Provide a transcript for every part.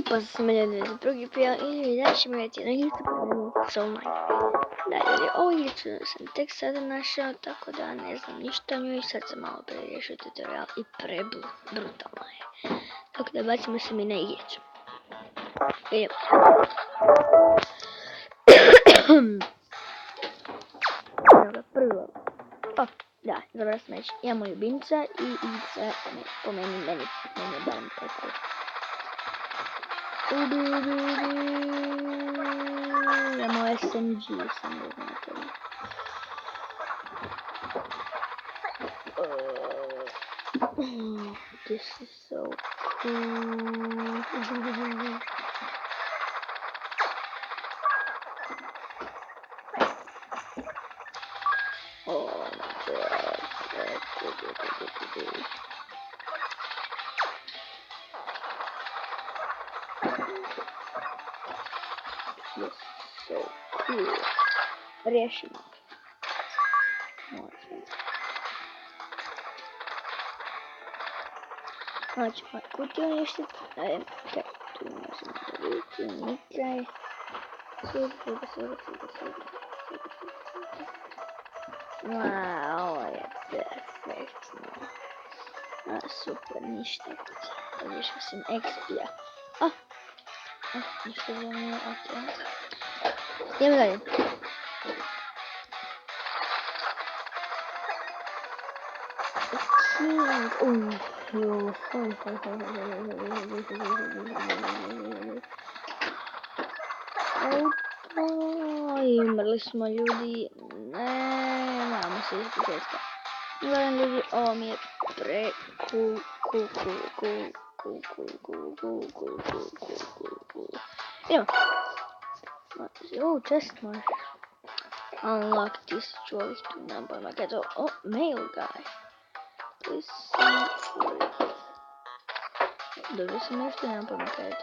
pozdrav sam ljudi za drugi film i ljudi danas ćemo gledati na igricu pod Soul Mine. Da ljudi, ovu igricu sam tek sada našao, tako da ne znam ništa o njoj i sad sam malo preriješio tutorial i brutalno je. Tako da bacimo se mi na igricu. Idemo. Evo ga, prvo. O, da, zabrao sam reći, imamo ljubimca i igrica po meni je barem tako. Imamo SMG, sam ne znate. This is so cool. Oh my god. This is so cool. Riješimo. Može. Znači, kutiju uništiti. Kaj, tu možemo dobiti nitraj. Super. Ovo je perfektno. Super, ništa. Više sam XP-a. Ništa za mene, ok. Idemo dalje. Umrli smo ljudi. Ne, moramo se izbježati. Gledam ljudi, ovo mi je pre cool. Idemo. Chest može. Unlock 1000 ovih tu nabavima. Kaj je to? Mail guy. Please see for it. Dobio sam nešto nabavima. Kaj je to?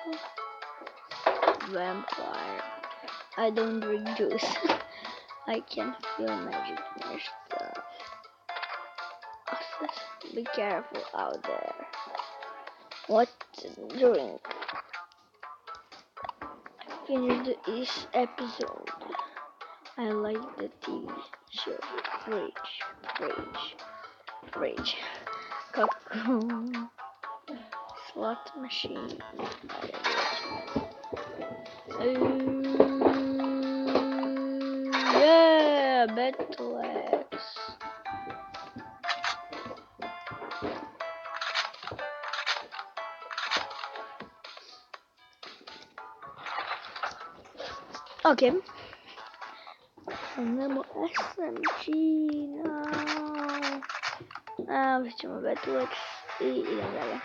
Vampire. I don't drink juice. I can feel magic nešto. Be careful out there. What drink? I finished this episode. I like the TV show. Fridge. Kako? Slot machine. Yeah, Battle Axe. Okay. Imamo SMG now. Uzet ćemo Battle Axe i idemo dalje.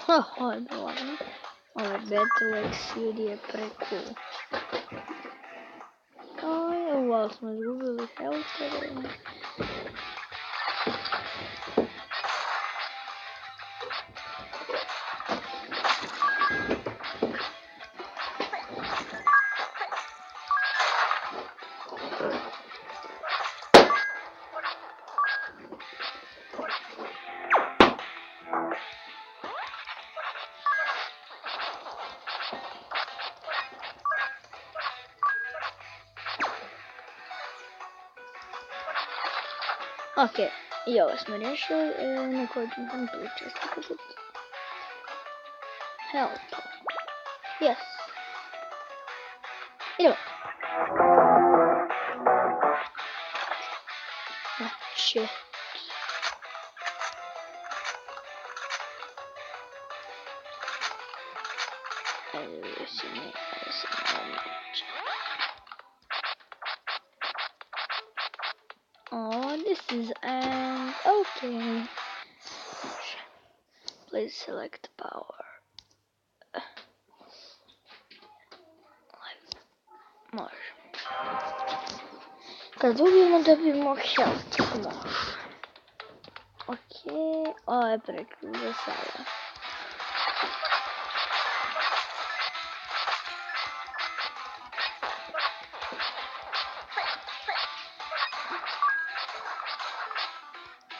Ovo je bilo ono. Ovaj Battle Axe ljudi je pre-cool. Ali smo izgubili health. Ok, i ovo smo riješili, na koju ćemo tam tu često kupiti. Help. Yes. Idemo. Znači. Ajde si ne. Oh, this is okay. Please select power. Može. Kad dobijemo health, može. Ok, ovo je prekrio za sada.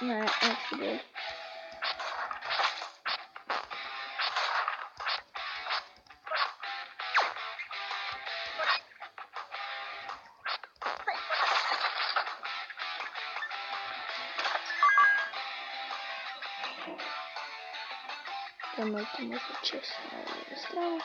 Ne, neću bolje. Tamo će se na stranu.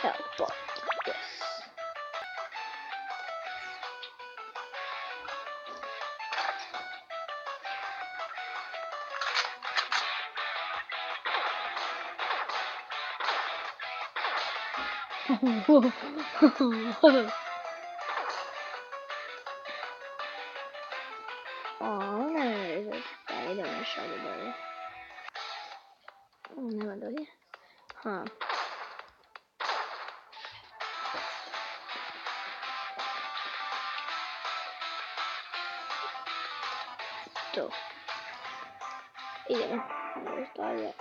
Teleport, yes. Ne, idemo još ovdje dolje. Nema dolje. To. Idemo još dalje.